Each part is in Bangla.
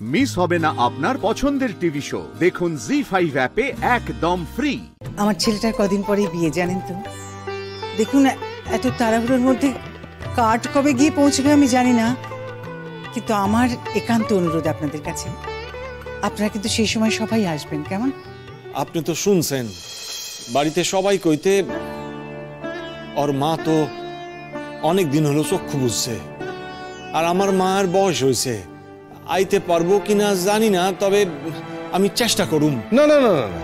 মিস হবে না আপনার পছন্দের টিভি শো। দেখুন জি5 অ্যাপে একদম ফ্রি। আমার ছেলেটার কদিন পরেই বিয়ে, জানেন তো। দেখুন এত তাড়াহুড়োর মধ্যে কার্ড কবে গিয়ে পৌঁছবে আমি জানি না, কিন্তু আমার একান্ত অনুরোধ আপনাদের কাছে, আপনারা কিন্তু সেই সময় সবাই আসবেন, কেমন? আপনি তো শুনছেন, বাড়িতে সবাই কইতে ওর মা তো অনেক দিন হলো চক্ষু বুঝছে, আর আমার মার বয়স হয়েছে, আইতে পারবো কিনা জানি না, তবে আমি চেষ্টা করুম। না না না না না,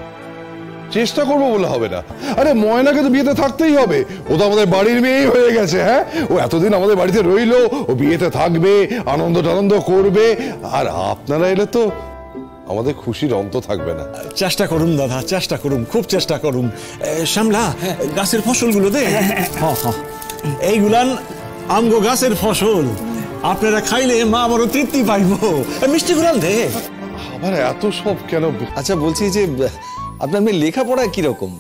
চেষ্টা করবো বলে হবে না। আরে ময়নাকে তো বিয়েতে থাকতেই হবে, ও তো আমাদের বাড়ির মেয়েই হয়ে গেছে। হ্যাঁ, ও এতদিন আমাদের বাড়িতে রইলো, ও বিয়েতে থাকবে, আনন্দ টানন্দ করবে, আর আপনারা এলে তো আমাদের খুশির অন্ত থাকবে না। চেষ্টা করুম দাদা, চেষ্টা করুম, খুব চেষ্টা করুম। শ্যামলা, গাছের ফসলগুলো দে। এইগুলান আমগো গাছের ফসল, আপনারা খাইলে মা বড় তৃপ্তি পাইব। মিষ্টি গুলান দে। আবার এত সব কেন? আচ্ছা, বলছি যে আপনার মেয়ে লেখাপড়ায় কিরকম?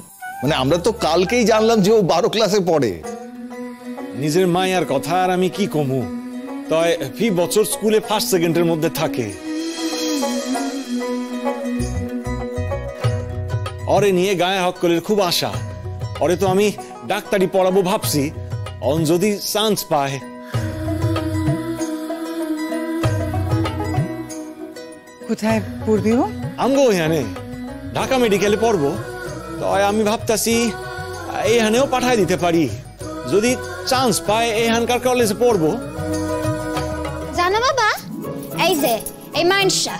মানে আমরা তো কালকেই জানলাম যে ও 12 ক্লাসে পড়ে। নিজের মায়ের কথা আর আমি কি কমু, তাই ফি বছর স্কুলে ফার্স্ট সেকেন্ডের মধ্যে থাকে। ওরে নিয়ে গায়ে হকলের খুব আশা। ওরে তো আমি ডাক্তারি পড়াবো ভাবছি, অন যদি চান্স পায়। কোথায় পড়বে ও? আমগো এখানে ঢাকা মেডিকেলে পড়বো, তাই আমি ভাবতাছি এইখানেও পাঠাই দিতে পারি, যদি চান্স পায় এইখানকার কলেজে পড়বো। জানো বাবা, এই যে এই মানুষটা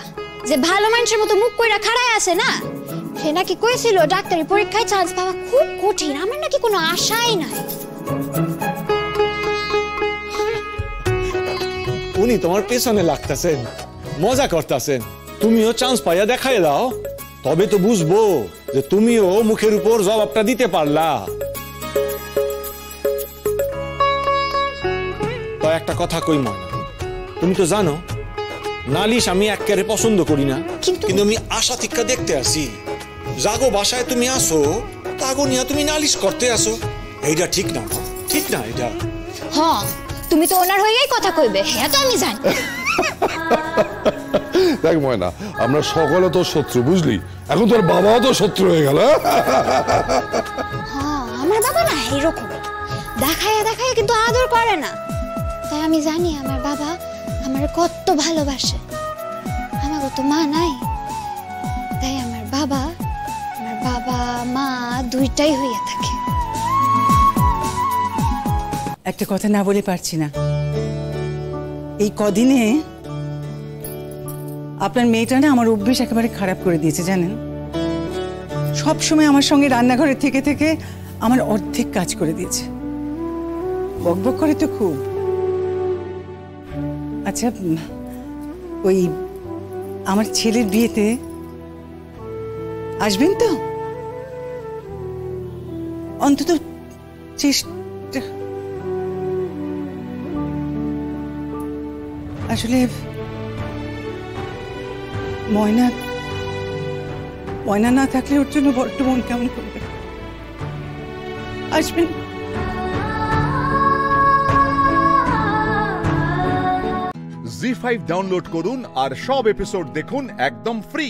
যে ভালো মানুষের মতো মুখ কইরা খাড়ায় আছে না, সে নাকি কইছিল ডাক্তারি পরীক্ষায় চান্স পাওয়া খুব কঠিন, আমার নাকি কোনো আশাই নাই। উনি তোমার পেছনে লাগতাছেন, মজা করতাছেন। তুমিও চান্স পাইয়া দেখাই দাও, তবে তো বুঝবো যে তুমিও মুখের উপর জবাবটা দিতে পারলা। তো একটা কথা কই ময়না, তুমি তো জানো নালিশ আমি একেবারে পছন্দ করি না, কিন্তু আমি আশা থেকে দেখতে আসি জাগো বাসায় তুমি আসো, তাগো নিয়ে তুমি নালিশ করতে আসো। এইটা ঠিক না, ঠিক না এটা। হ্যাঁ, তুমি তো ওনার হয়েই কথা কইবে, হ্যাঁ তো আমি জানি। দেখ ময়না, আমরা সকলে তো শত্রু, বুঝলি? এখন তোর বাবাও তো শত্রু হয়ে গেল। হ্যাঁ, আমার বাবা না এরকম দেখায় দেখায় কিন্তু আদর করে না। তাই আমি জানি আমার বাবা আমার কত ভালোবাসে। আমাকে তো মা নাই, তাই আমার বাবা মা দুইটাই হইয়া থাকে। একটা কথা না বলে পারছি না, এই কদিনে আপনার মেয়েটা না আমার অভ্যেস একেবারে খারাপ করে দিয়েছে, জানেন। সব সময় আমার সঙ্গে রান্নাঘরে থেকে থেকে আমার অর্ধেক কাজ করে দিয়েছে। বকবক করে তো খুব। আচ্ছা, ওই আমার ছেলের বিয়েতে আসবেন তো? অন্তত চেষ্টা। আসলে ময়না না থাকলে ওর জন্য বড্ড মন কেমন করবে। আসবেন? জি5 ডাউনলোড করুন আর সব এপিসোড দেখুন একদম ফ্রি।